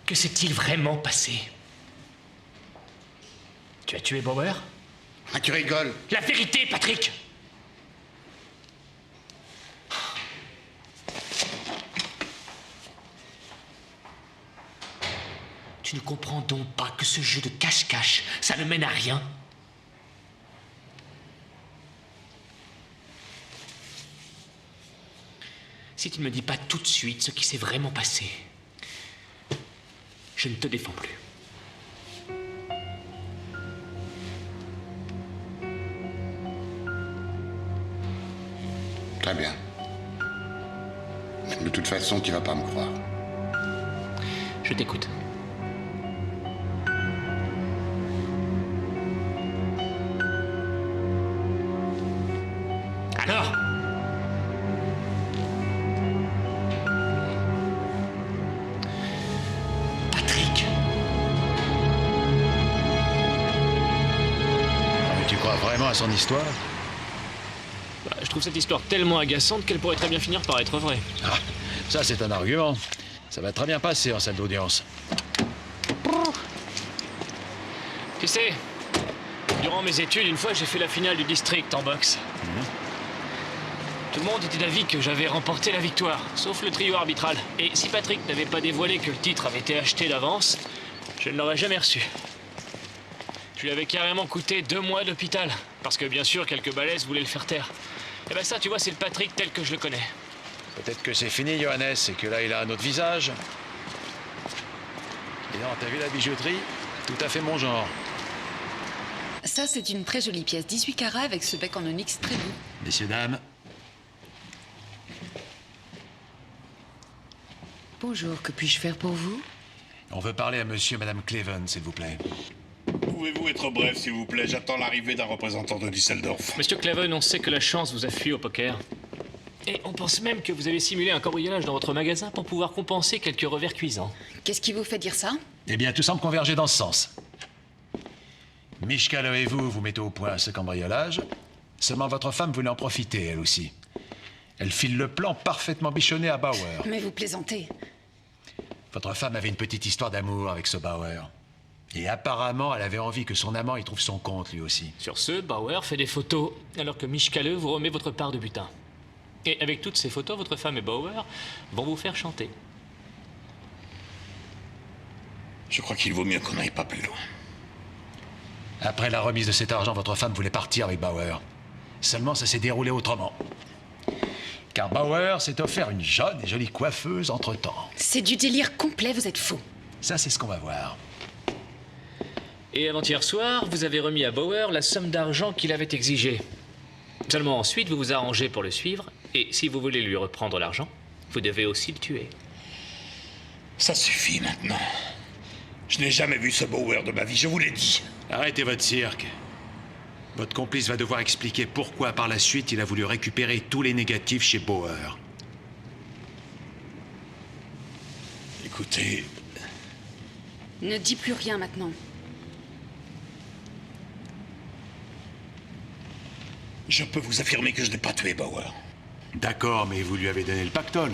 Que s'est-il vraiment passé? Tu as tué Bauer? Ah, tu rigoles? La vérité, Patrick! Tu ne comprends donc pas que ce jeu de cache-cache, ça ne mène à rien? Si tu ne me dis pas tout de suite ce qui s'est vraiment passé, je ne te défends plus. Très bien. De toute façon, tu vas pas me croire. Je t'écoute. Alors? Patrick. Mais tu crois vraiment à son histoire? Je trouve cette histoire tellement agaçante qu'elle pourrait très bien finir par être vraie. Ah, ça c'est un argument. Ça va très bien passer en salle d'audience. Tu sais, durant mes études, une fois, j'ai fait la finale du district en boxe. Tout le monde était d'avis que j'avais remporté la victoire, sauf le trio arbitral. Et si Patrick n'avait pas dévoilé que le titre avait été acheté d'avance, je ne l'aurais jamais reçu. Je lui avais carrément coûté 2 mois d'hôpital, parce que bien sûr, quelques balaises voulaient le faire taire. Et ben ça, tu vois, c'est le Patrick tel que je le connais. Peut-être que c'est fini, Johannes, et que là, il a un autre visage. Et non, t'as vu la bijouterie? Tout à fait mon genre. Ça, c'est une très jolie pièce. 18 carats avec ce bec en onyx très beau. Messieurs, dames. Bonjour, que puis-je faire pour vous? On veut parler à monsieur et madame Cleven, s'il vous plaît. Pouvez-vous être bref, s'il vous plaît? J'attends l'arrivée d'un représentant de Düsseldorf. Monsieur Cleven, on sait que la chance vous a fui au poker. Et on pense même que vous avez simulé un cambriolage dans votre magasin pour pouvoir compenser quelques revers cuisants. Qu'est-ce qui vous fait dire ça? Eh bien, tout semble converger dans ce sens. Mishkalo et vous mettez au point ce cambriolage. Seulement votre femme voulait en profiter, elle aussi. Elle file le plan parfaitement bichonné à Bauer. Mais vous plaisantez. Votre femme avait une petite histoire d'amour avec ce Bauer. Et apparemment, elle avait envie que son amant y trouve son compte, lui aussi. Sur ce, Bauer fait des photos, alors que Mishkale vous remet votre part de butin. Et avec toutes ces photos, votre femme et Bauer vont vous faire chanter. Je crois qu'il vaut mieux qu'on n'aille pas plus loin. Après la remise de cet argent, votre femme voulait partir avec Bauer. Seulement, ça s'est déroulé autrement. Car Bauer s'est offert une jeune et jolie coiffeuse entre-temps. C'est du délire complet, vous êtes fou. Ça, c'est ce qu'on va voir. Et avant-hier soir, vous avez remis à Bauer la somme d'argent qu'il avait exigée. Seulement ensuite, vous vous arrangez pour le suivre, et si vous voulez lui reprendre l'argent, vous devez aussi le tuer. Ça suffit maintenant. Je n'ai jamais vu ce Bauer de ma vie, je vous l'ai dit. Arrêtez votre cirque. Votre complice va devoir expliquer pourquoi, par la suite, il a voulu récupérer tous les négatifs chez Bauer. Écoutez... Ne dis plus rien maintenant. Je peux vous affirmer que je n'ai pas tué Bauer. D'accord, mais vous lui avez donné le pactole.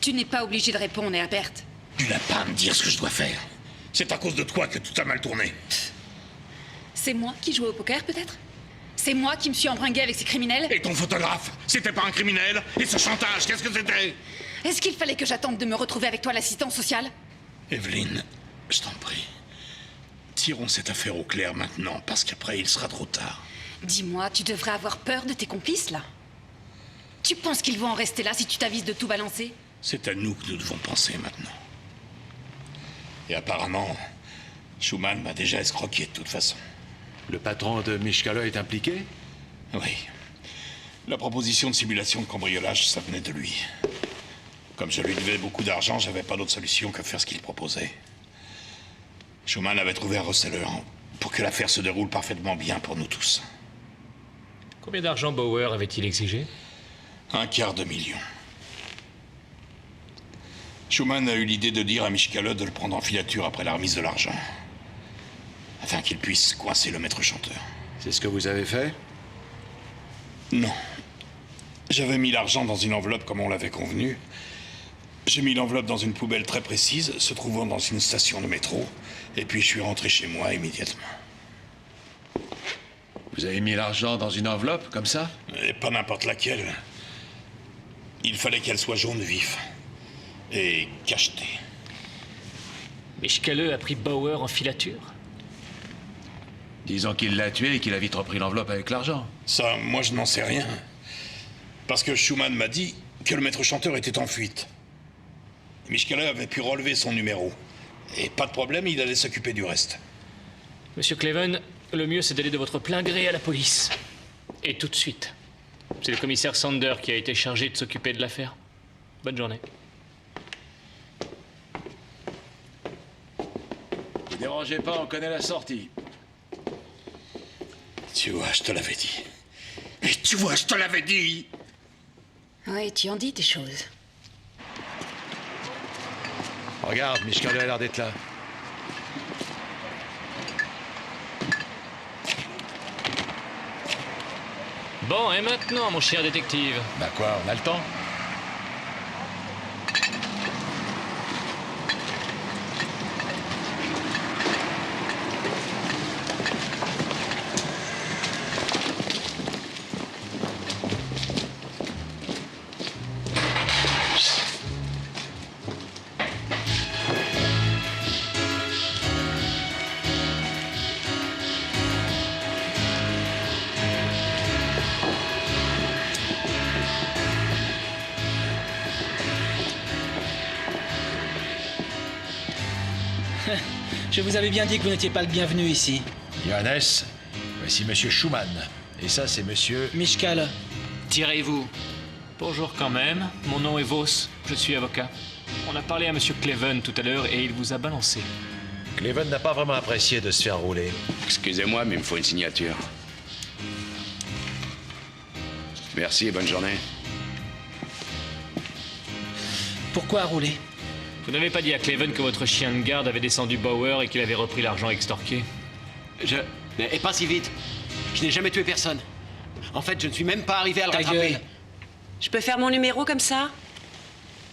Tu n'es pas obligé de répondre, Herbert. Tu n'as pas à me dire ce que je dois faire. C'est à cause de toi que tout a mal tourné. C'est moi qui jouais au poker, peut-être? C'est moi qui me suis embringué avec ces criminels? Et ton photographe? C'était pas un criminel? Et ce chantage, qu'est-ce que c'était? Est-ce qu'il fallait que j'attende de me retrouver avec toi à l'assistance sociale? Evelyne, je t'en prie. Tirons cette affaire au clair maintenant, parce qu'après il sera trop tard. Dis-moi, tu devrais avoir peur de tes complices, là? Tu penses qu'ils vont en rester là si tu t'avises de tout balancer? C'est à nous que nous devons penser maintenant. Et apparemment, Schumann m'a déjà escroqué de toute façon. Le patron de Mishkala est impliqué? Oui. La proposition de simulation de cambriolage, ça venait de lui. Comme je lui devais beaucoup d'argent, j'avais pas d'autre solution que faire ce qu'il proposait. Schumann avait trouvé un receleur pour que l'affaire se déroule parfaitement bien pour nous tous. Combien d'argent Bauer avait-il exigé? $250 000. Schumann a eu l'idée de dire à Mishkala de le prendre en filature après la remise de l'argent, afin qu'il puisse coincer le maître chanteur. C'est ce que vous avez fait? Non. J'avais mis l'argent dans une enveloppe comme on l'avait convenu. J'ai mis l'enveloppe dans une poubelle très précise, se trouvant dans une station de métro, et puis je suis rentré chez moi immédiatement. Vous avez mis l'argent dans une enveloppe, comme ça? Et pas n'importe laquelle. Il fallait qu'elle soit jaune vif. Et cachetée. Mishkala a pris Bauer en filature? Disons qu'il l'a tué et qu'il a vite repris l'enveloppe avec l'argent. Ça, moi je n'en sais rien. Parce que Schumann m'a dit que le maître chanteur était en fuite. Mishkala avait pu relever son numéro. Et pas de problème, il allait s'occuper du reste. Monsieur Cleven, le mieux c'est d'aller de votre plein gré à la police. Et tout de suite. C'est le commissaire Sander qui a été chargé de s'occuper de l'affaire. Bonne journée. Ne dérangez pas, on connaît la sortie. Tu vois, je te l'avais dit. Et tu vois, je te l'avais dit. Oui, tu en dis des choses. Regarde, Mishkala a l'air d'être là. Bon, et maintenant, mon cher détective? Bah quoi, on a le temps? Je vous avais bien dit que vous n'étiez pas le bienvenu ici. Johannes, voici Monsieur Schumann. Et ça, c'est Monsieur... Mishkala. Tirez-vous. Bonjour quand même. Mon nom est Vos. Je suis avocat. On a parlé à Monsieur Cleven tout à l'heure et il vous a balancé. Cleven n'a pas vraiment apprécié de se faire rouler. Excusez-moi, mais il me faut une signature. Merci et bonne journée. Pourquoi rouler? Vous n'avez pas dit à Cleven que votre chien de garde avait descendu Bauer et qu'il avait repris l'argent extorqué? Et pas si vite. Je n'ai jamais tué personne. En fait, je ne suis même pas arrivé à le rattraper. Je peux faire mon numéro comme ça?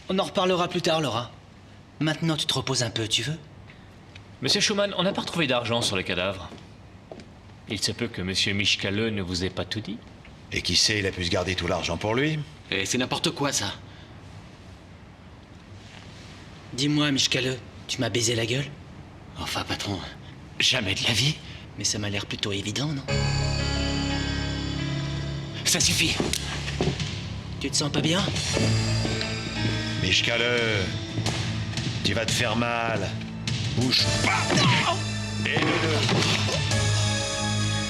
On en reparlera plus tard, Laura. Maintenant, tu te reposes un peu, tu veux? Monsieur Schumann, on n'a pas retrouvé d'argent sur le cadavre. Il se peut que Monsieur Mishkala ne vous ait pas tout dit. Et qui sait, il a pu se garder tout l'argent pour lui. Et c'est n'importe quoi, ça. Dis-moi, Mishkala, tu m'as baisé la gueule? Enfin, patron, jamais de la vie. Mais ça m'a l'air plutôt évident, non? Ça suffit. Tu te sens pas bien? Mishkala, tu vas te faire mal. Bouge pas. Aide-le.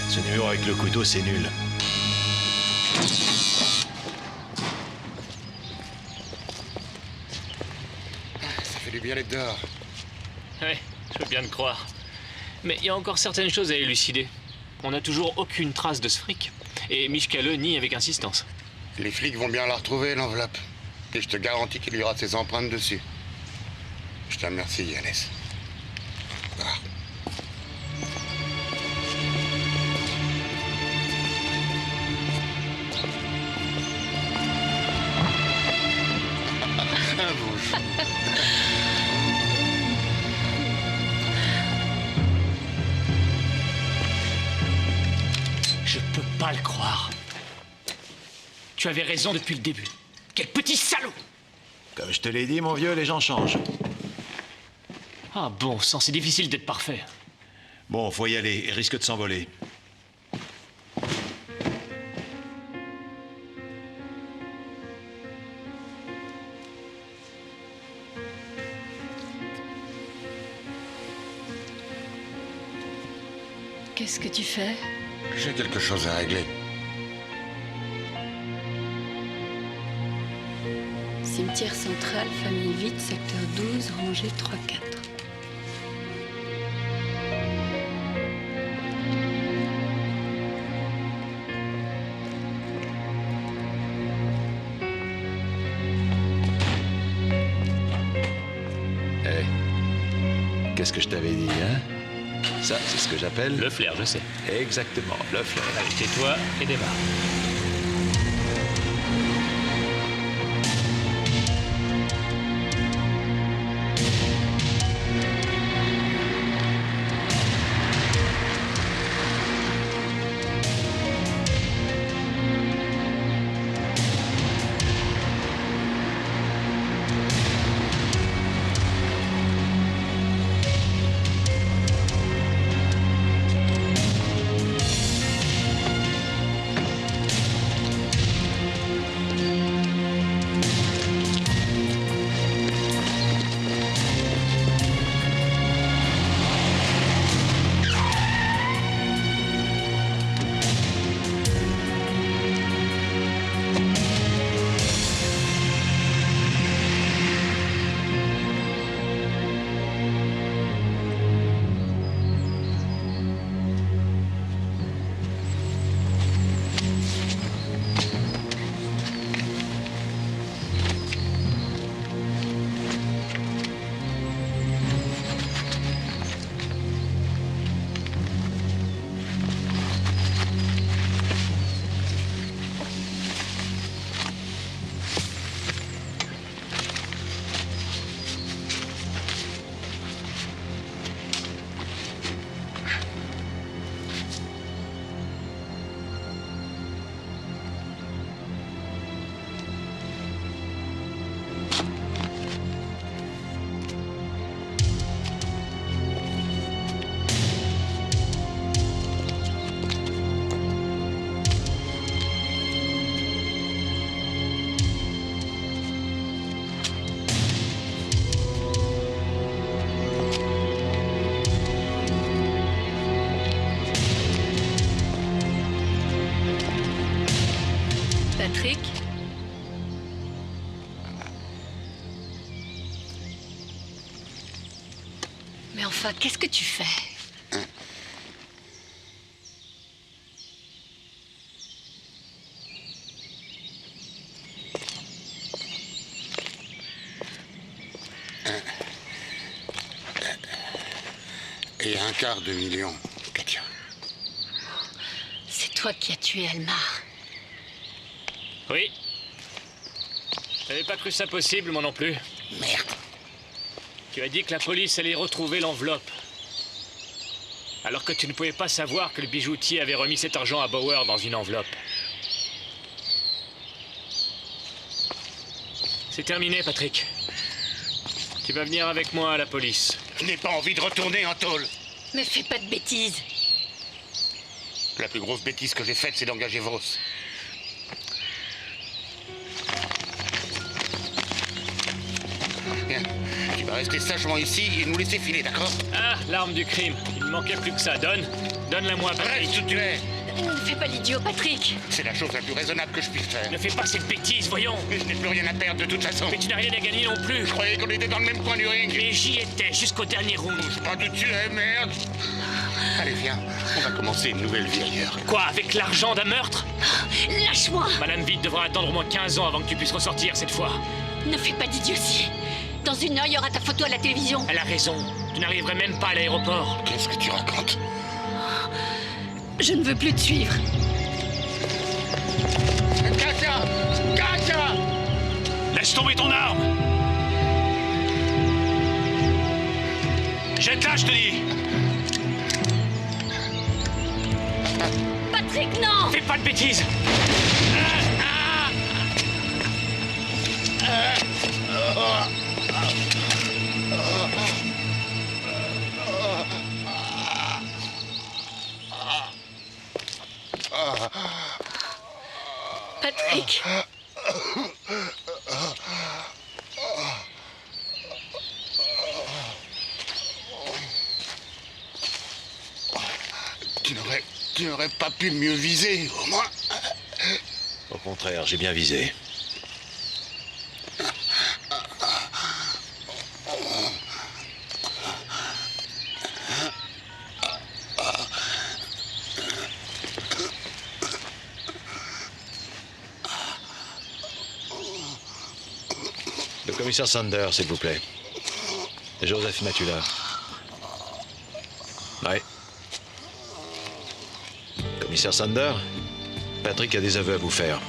Ce numéro avec le couteau, c'est nul. Ça fait du bien d'être dehors. Ouais, je veux bien le croire. Mais il y a encore certaines choses à élucider. On n'a toujours aucune trace de ce fric. Et Mishkala nie avec insistance. Les flics vont bien la retrouver, l'enveloppe. Et je te garantis qu'il y aura ses empreintes dessus. Je te remercie, Yannis. Ah. Je peux pas le croire. Tu avais raison depuis le début. Quel petit salaud! Comme je te l'ai dit, mon vieux, les gens changent. Ah bon sang, c'est difficile d'être parfait. Bon, faut y aller, il risque de s'envoler. Qu'est-ce que tu fais? J'ai quelque chose à régler. Cimetière central, famille vide, secteur 12, rangée 3-4. Qu'est-ce que je t'avais dit, hein? Ça, c'est ce que j'appelle... Le flair, je sais. Exactement, le flair. Allez, tais-toi et démarre. Patrick? Mais enfin, qu'est-ce que tu fais? Et $250 000, Katia. C'est toi qui as tué Almar. Oui. J'avais pas cru ça possible, moi non plus. Merde. Tu as dit que la police allait retrouver l'enveloppe. Alors que tu ne pouvais pas savoir que le bijoutier avait remis cet argent à Bauer dans une enveloppe. C'est terminé, Patrick. Tu vas venir avec moi à la police. Je n'ai pas envie de retourner en tôle. Mais fais pas de bêtises. La plus grosse bêtise que j'ai faite, c'est d'engager Vos. Bien. Tu vas rester sagement ici et nous laisser filer, d'accord? Ah, l'arme du crime. Il ne manquait plus que ça. Donne-la-moi, Patrick. Reste où tu es. Ne fais pas l'idiot, Patrick. C'est la chose la plus raisonnable que je puisse faire. Ne fais pas cette bêtise, voyons. Mais je n'ai plus rien à perdre de toute façon. Mais tu n'as rien à gagner non plus. Je croyais qu'on était dans le même coin du ring. Mais j'y étais jusqu'au dernier round. Bouge pas d'où tu es, merde. Allez, viens. On va commencer une nouvelle vie ailleurs. Quoi, avec l'argent d'un meurtre? Lâche-moi. Madame Vite devra attendre au moins 15 ans avant que tu puisses ressortir cette fois. Ne fais pas d'idiotie. Dans une heure, il y aura ta photo à la télévision. Elle a raison. Tu n'arriverais même pas à l'aéroport. Qu'est-ce que tu racontes? Je ne veux plus te suivre. Katia! Katia! Laisse tomber ton arme! Jette-la, je te dis! Patrick, non! Fais pas de bêtises! Patrick! Tu n'aurais Tu n'aurais pas pu mieux viser, au moins. Au contraire, j'ai bien visé. Le commissaire Sander, s'il vous plaît. Joseph Matula. Oui. Commissaire Sander, Patrick a des aveux à vous faire.